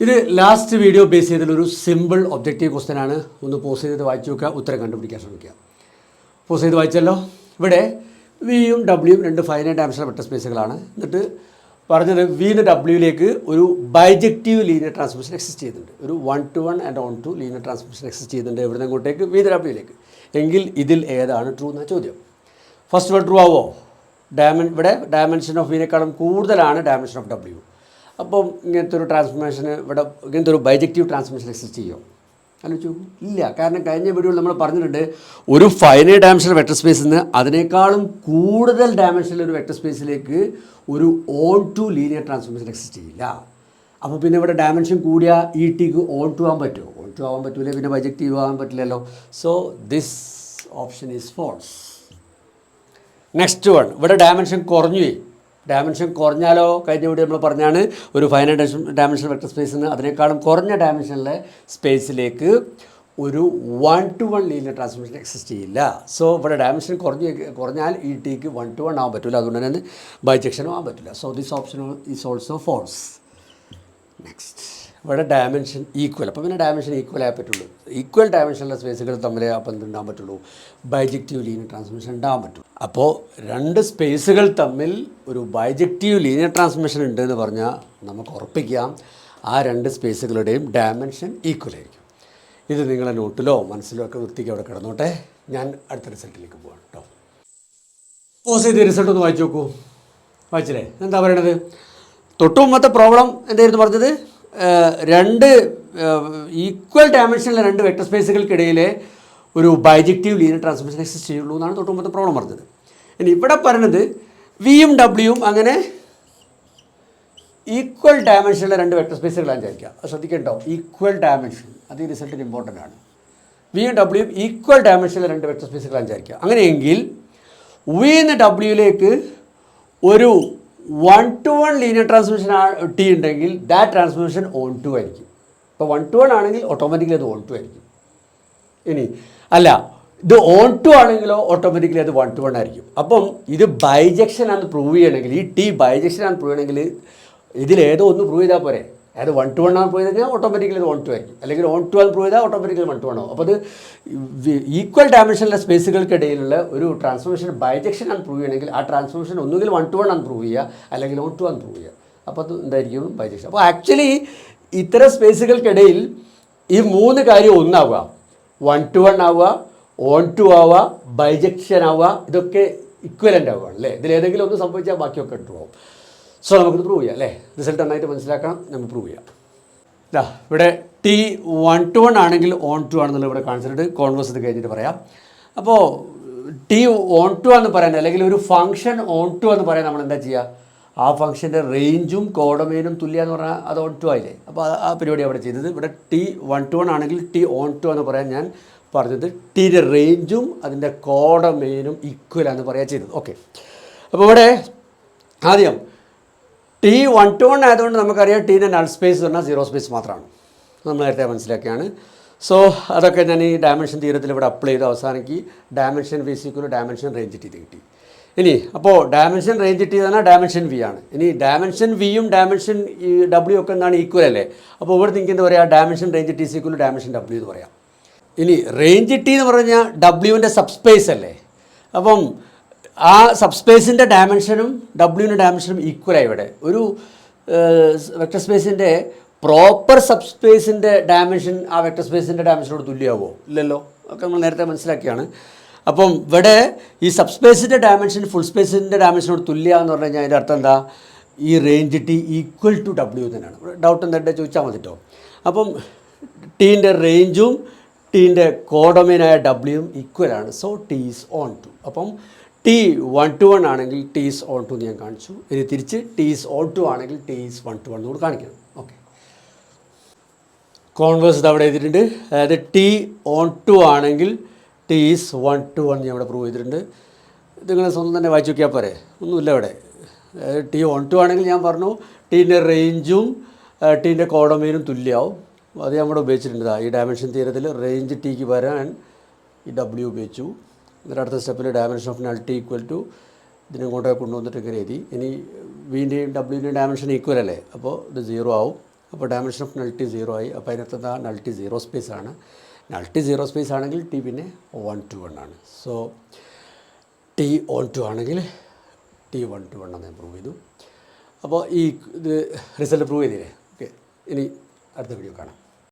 ഇത് last video base ചെയ്തിട്ടുള്ളൊരു simple objective question ആണ്. ഒന്ന് പോസ് ചെയ്ത് വായിച്ചു നോക്കുക, ഉത്തരം കണ്ടുപിടിക്കാൻ ശ്രമിക്കുക. പോസ് ചെയ്ത് വായിച്ചല്ലോ. ഇവിടെ വിയും ഡബ്ല്യൂയും രണ്ട് ഫൈനൈറ്റ് ഡയമെൻഷണൽ വെക്റ്റർ സ്പേസുകളാണ്. എന്നിട്ട് പറഞ്ഞത് വിന്ന് ഡബ്ല്യൂയിലേക്ക് ഒരു ബൈജക്റ്റീവ് ലീനിയർ ട്രാൻസ്മിഷൻ എക്സിസ്റ്റ് ചെയ്യുന്നുണ്ട്. ഒരു 1-to-1 and 1-to linear transmission exist ചെയ്യുന്നുണ്ട് ഇവിടുന്ന് അങ്ങോട്ടേക്ക് വിന്ന് ഡബ്ല്യൂയിലേക്ക്. എങ്കിൽ ഇതിൽ ഏതാണ് ട്രൂ എന്ന ചോദ്യം. ഫസ്റ്റ് വൺ ട്രൂ ആവോ? ഇവിടെ ഡയമെൻഷൻ ഓഫ് വിനേക്കാളും കൂടുതലാണ് ഡയമെൻഷൻ ഓഫ് ഡബ്ല്യു. അപ്പം ഇങ്ങനത്തെ ഒരു ട്രാൻസ്ഫോർമേഷന് ഇങ്ങനത്തെ ഒരു ബൈജക്റ്റീവ് ട്രാൻസ്ഫോർമേഷൻ എക്സിസ്റ്റ് ചെയ്യുമോ? ആലോചിച്ചു ഇല്ല. കാരണം കഴിഞ്ഞ വീഡിയോയിൽ നമ്മൾ പറഞ്ഞിട്ടുണ്ട്, ഒരു ഫൈനൈറ്റ് ഡയമെൻഷണൽ വെക്റ്റർ സ്പേസിൽ നിന്ന് അതിനേക്കാളും കൂടുതൽ ഡയമെൻഷനിൽ ഒരു വെക്റ്റർ സ്പേസിലേക്ക് ഒരു onto linear transformation exist ചെയ്യില്ല. അപ്പോൾ പിന്നെ ഇവിടെ ഡയമെൻഷൻ കൂടിയ ഈ ടിക്ക് ഓൺ ടു ആകാൻ പറ്റുമോ? ഓൺ ടു ആകാൻ പറ്റില്ല, പിന്നെ ബൈജക്റ്റീവ് ആകാൻ പറ്റില്ലല്ലോ. So this option is false. Next one, ഇവിടെ ഡയമെൻഷൻ കുറഞ്ഞു. ഡയമെൻഷൻ കുറഞ്ഞാലോ? കഴിഞ്ഞ വീഡിയോ നമ്മൾ പറഞ്ഞാണ്, ഒരു ഫൈനൈറ്റ് ഡയമെൻഷണൽ വെക്റ്റർ സ്പേസിൽ നിന്ന് അതിനേക്കാളും കുറഞ്ഞ ഡയമെൻഷനിലെ സ്പേസിലേക്ക് ഒരു 1-to-1 ലീനിയർ ട്രാൻസ്ഫോർമേഷൻ എക്സിസ്റ്റ് ചെയ്യില്ല. സോ ഇവിടെ ഡയമെൻഷൻ കുറഞ്ഞാൽ ഈ ടിക്ക് 1-to-1 ആകാൻ പറ്റില്ല, അതുകൊണ്ട് തന്നെ ബൈജക്ഷനും ആകാൻ പറ്റില്ല. So this option is also false. Next, ഇവിടെ ഡയമെൻഷൻ ഈക്വൽ. അപ്പോൾ പിന്നെ ഡയമെൻഷൻ ഈക്വൽ ആയേ പറ്റുള്ളൂ. ഈക്വൽ ഡയമെൻഷനുള്ള സ്പേസുകൾ തമ്മിൽ അപ്പം എന്തുണ്ടാകാൻ പറ്റുള്ളൂ? ബൈജക്റ്റീവ് ലീനിയർ ട്രാൻസ്ഫോർമേഷൻ ഉണ്ടാകാൻ പറ്റുള്ളൂ. അപ്പോൾ രണ്ട് സ്പേസുകൾ തമ്മിൽ ഒരു ബൈജക്റ്റീവ് ലീനിയർ ട്രാൻസ്ഫോർമേഷൻ ഉണ്ടെന്ന് പറഞ്ഞാൽ നമുക്ക് ഉറപ്പിക്കാം ആ രണ്ട് സ്പേസുകളുടെയും ഡയമെൻഷൻ ഈക്വൽ ആയിരിക്കും. ഇത് നിങ്ങളെ നോട്ടിലോ മനസ്സിലോ ഒക്കെ വൃത്തിക്ക് അവിടെ കിടന്നോട്ടെ. ഞാൻ അടുത്ത റിസൾട്ടിലേക്ക് പോകാം കേട്ടോ. പോസ് ചെയ്ത് റിസൾട്ട് ഒന്ന് വായിച്ചു നോക്കൂ. വായിച്ചില്ലേ? എന്താ പറയണത്? തൊട്ടു മുമ്പത്തെ പ്രോബ്ലം എന്തായിരുന്നു പറഞ്ഞത്? രണ്ട് ഈക്വൽ ഡയമെൻഷനിലെ രണ്ട് വെക്റ്റർ സ്പേസുകൾക്കിടയിലെ ഒരു ബൈജക്റ്റീവ് ലീനിയർ ട്രാൻസ്ഫോർമേഷൻ എക്സിസ്റ്റ് ചെയ്യുള്ളൂ എന്നാണ് തൊട്ടു മുമ്പത്തെ പ്രോബ്ലം പറഞ്ഞത്. ഇനി ഇവിടെ പറയുന്നത് വിയും ഡബ്ല്യൂയും അങ്ങനെ ഈക്വൽ ഡയമെൻഷനിലെ രണ്ട് വെക്റ്റർ സ്പേസുകളാണ് വിചാരിക്കുക. അത് ശ്രദ്ധിക്കേണ്ടോ? ഈക്വൽ ഡയമെൻഷൻ, അത് ഈ റിസൾട്ടിന് ഇമ്പോർട്ടൻ്റ് ആണ്. വിയും ഡബ്ല്യൂയും ഈക്വൽ ഡയമെൻഷനിലെ രണ്ട് വെക്റ്റർ സ്പേസുകളാണ് വിചാരിക്കുക. അങ്ങനെയെങ്കിൽ വിന്ന് ഡബ്ല്യൂയിലേക്ക് ഒരു 1-to-1 ലീനിയർ ട്രാൻസ്ഫോർമേഷൻ ടി ഉണ്ടെങ്കിൽ ദാറ്റ് ട്രാൻസ്ഫോർമേഷൻ ഓൺ ടു ആയിരിക്കും. ഇപ്പോൾ 1-to-1 ആണെങ്കിൽ ഓട്ടോമാറ്റിക്കലി അത് ഓൺ ടു ആയിരിക്കും. ഇനി അല്ല, ഇത് ഓൺ ടു ആണെങ്കിലോ ഓട്ടോമാറ്റിക്കലി അത് 1-to-1 ആയിരിക്കും. അപ്പം ഇത് ബൈജക്ഷൻ ആണെന്ന് പ്രൂവ് ചെയ്യണമെങ്കിൽ, ഈ ടി ബൈജക്ഷൻ ആണെന്ന് പ്രൂവ് ചെയ്യണമെങ്കിൽ ഇതിലേതോ ഒന്ന് പ്രൂവ് ചെയ്താൽ പോരെ. അതായത് 1-to-1 ആണ് പ്രൂവ് ചെയ്താൽ ഓട്ടോമാറ്റിക്കലി അത് 1-to ആയിരിക്കും, അല്ലെങ്കിൽ 1-to ആണ് പ്രൂവ് ചെയ്താൽ ഓട്ടോമാറ്റിക്കലി 1-to-1 ആവും. അപ്പോൾ അത് ഈക്വൽ ഡയമെൻഷനിലെ സ്പേസുകൾക്കിടയിലുള്ള ഒരു ട്രാൻസ്ഫോർമേഷൻ ബൈജക്ഷൻ ആണ് പ്രൂവ് ചെയ്യണമെങ്കിൽ ആ ട്രാൻസ്ഫോർമേഷൻ ഒന്നുകിൽ 1-to-1 ആണ് പ്രൂവ് ചെയ്യുക, അല്ലെങ്കിൽ 1-to ആണ് പ്രൂവ് ചെയ്യുക. അപ്പോൾ അത് എന്തായിരിക്കും? ബൈജക്ഷൻ. അപ്പോൾ ആക്ച്വലി ഇത്തരം സ്പേസുകൾക്കിടയിൽ ഈ മൂന്ന് കാര്യം ഒന്നാവുക. 1-to-1 ആവുക, 1-to ആവുക, ബൈജക്ഷൻ ആവുക, ഇതൊക്കെ ഇക്വലൻ്റ് ആവുക അല്ലേ. ഇതിലേതെങ്കിലും ഒന്ന് സംഭവിച്ചാൽ ബാക്കിയൊക്കെ ട്രൂ ആവും. സോ നമുക്കിത് പ്രൂവ് ചെയ്യാം അല്ലേ. റിസൾട്ട് നന്നായിട്ട് മനസ്സിലാക്കണം, നമുക്ക് പ്രൂവ് ചെയ്യാം. ഇവിടെ ടി 1-to-1 ആണെങ്കിൽ ഓൺ-to ആണെന്നുള്ള ഇവിടെ കാണിച്ചിട്ട് കോൺവേഴ്സ് ഇത് കഴിഞ്ഞിട്ട് പറയാം. അപ്പോൾ ടി ഓൺ-to എന്ന് പറയാൻ, അല്ലെങ്കിൽ ഒരു ഫംഗ്ഷൻ ഓൺ-to എന്ന് പറയാൻ നമ്മൾ എന്താ ചെയ്യുക? ആ ഫംഗ്ഷൻ്റെ റേഞ്ചും കോഡൊമൈനും തുല്യമെന്ന് പറഞ്ഞാൽ അത് ഓൺ-to ആയില്ലേ. അപ്പോൾ ആ പരിപാടി അവിടെ ചെയ്തത്. ഇവിടെ ടി 1-to-1 ആണെങ്കിൽ ടി ഓൺ-to എന്ന് പറയാൻ ഞാൻ പറഞ്ഞത് ടീൻ്റെ റേഞ്ചും അതിൻ്റെ കോഡൊമൈനും ഈക്വലാന്ന് പറയാൻ ചെയ്തത്. ഓക്കെ, അപ്പോൾ ഇവിടെ ആദ്യം ടി 1-to-1 ആയതുകൊണ്ട് നമുക്കറിയാം ടീൻ്റെ നൾ സ്പേസ് എന്ന് പറഞ്ഞാൽ 0 സ്പേസ് മാത്രമാണ്. നമ്മൾ നേരത്തെ മനസ്സിലാക്കിയാണ്. സോ അതൊക്കെ ഞാൻ ഈ ഡയമെൻഷൻ തീരത്തിൽ ഇവിടെ അപ്ലൈ ചെയ്ത് അവസാനിക്ക് dimension V equal dimension range T കിട്ടി. ഇനി അപ്പോൾ ഡയമെൻഷൻ റേഞ്ച് ടി പറഞ്ഞാൽ ഡയമെൻഷൻ വി ആണ്. ഇനി ഡയമെൻഷൻ വിയും ഡയമെൻഷൻ ഡബ്ല്യു ഒക്കെ എന്താണ്? ഈക്വൽ അല്ലേ. അപ്പോൾ ഇവിടെ നിങ്ങൾക്ക് എന്താ പറയുക? Dimension range T equal dimension W എന്ന് പറയാം. ഇനി റേഞ്ച് ടി എന്ന് പറഞ്ഞാൽ ഡബ്ല്യുവിൻ്റെ സബ്സ്പേസ് അല്ലേ. അപ്പം ആ സബ്സ്പേസിൻ്റെ ഡയമെൻഷനും ഡബ്ല്യുവിൻ്റെ ഡയമെൻഷനും ഈക്വലായി. ഇവിടെ ഒരു വെക്റ്റർ സ്പേസിൻ്റെ പ്രോപ്പർ സബ്സ്പേസിൻ്റെ ഡയമെൻഷൻ ആ വെക്റ്റർ സ്പേസിൻ്റെ ഡയമെൻഷനോട് തുല്യമാവോ? ഇല്ലല്ലോ. ഒക്കെ നമ്മൾ നേരത്തെ മനസ്സിലാക്കിയാണ്. അപ്പം ഇവിടെ ഈ സബ്സ്പേസിൻ്റെ ഡയമെൻഷൻ ഫുൾ സ്പേസിൻ്റെ ഡയമെൻഷനോട് തുല്യമാണെന്ന് പറഞ്ഞു കഴിഞ്ഞാൽ അതിൻ്റെ അർത്ഥം എന്താ? ഈ range T equal to W തന്നെയാണ്. ഡൗട്ട് എന്താ ചോദിച്ചാൽ മതി കേട്ടോ. അപ്പം ടീൻ്റെ റേഞ്ചും ടീൻ്റെ കോഡൊമൈനായ ഡബ്ല്യുവും ഈക്വലാണ്. So T is onto. അപ്പം ടി 1-to-1 ആണെങ്കിൽ ടി ഈസ് ഓൺ ടു എന്ന് ഞാൻ കാണിച്ചു. ഇനി തിരിച്ച് ടി ഈസ് ഓൺ ടു ആണെങ്കിൽ ടി ഈസ് 1-to-1 എന്നോട് കാണിക്കണം. ഓക്കെ, കോൺവേഴ്സ് ഇത് അവിടെ എഴുതിയിട്ടുണ്ട്. അതായത് ടി ഓൺ-to ആണെങ്കിൽ ടി ഈസ് 1-to-1 ഞാൻ ഇവിടെ പ്രൂവ് ചെയ്തിട്ടുണ്ട്. ഇത് നിങ്ങൾ സ്വന്തം തന്നെ വായിച്ചു നോക്കിയാൽ പോരെ, ഒന്നുമില്ല ഇവിടെ. ടി ഓൺ-to ആണെങ്കിൽ ഞാൻ പറഞ്ഞു ടീൻ്റെ റേഞ്ചും ടീൻ്റെ കോഡൊമൈനും തുല്യമാവും. അത് ഞാൻ ഇവിടെ ഉപയോഗിച്ചിട്ടുണ്ട്. ഈ ഡയമെൻഷൻ തീരത്തിൽ റേഞ്ച് ടിക്ക് വരാൻ ഈ ഡബ്ല്യു ഉപയോഗിച്ചു. എന്നിട്ട് അടുത്ത സ്റ്റെപ്പിൽ dimension of null T equal to ഇതിനിങ്ങോട്ടൊക്കെ കൊണ്ടുവന്നിട്ട് ഇങ്ങനെ എഴുതി. ഇനി വിൻ്റെയും ഡബ്ല്യുവിൻ്റെയും ഡയമെൻഷൻ ഈക്വൽ അല്ലേ. അപ്പോൾ ഇത് 0 ആവും. അപ്പോൾ ഡയമെൻഷൻ ഓഫ് നൾട്ടി 0 ആയി. അപ്പോൾ അതിനകത്ത് നൾട്ടി 0 സ്പേസ് ആണ്. നൾട്ടി 0 സ്പേസ് ആണെങ്കിൽ ടി പിന്നെ 1 to 1 ആണ്. സോ ടി 1 to ആണെങ്കിൽ ടി 1 to 1 എന്ന് ഞാൻ പ്രൂവ് ചെയ്തു. അപ്പോൾ ഈ ഇത് റിസൾട്ട് പ്രൂവ് ചെയ്തില്ലേ? ഓക്കെ, ഇനി അടുത്ത വീഡിയോ കാണാം.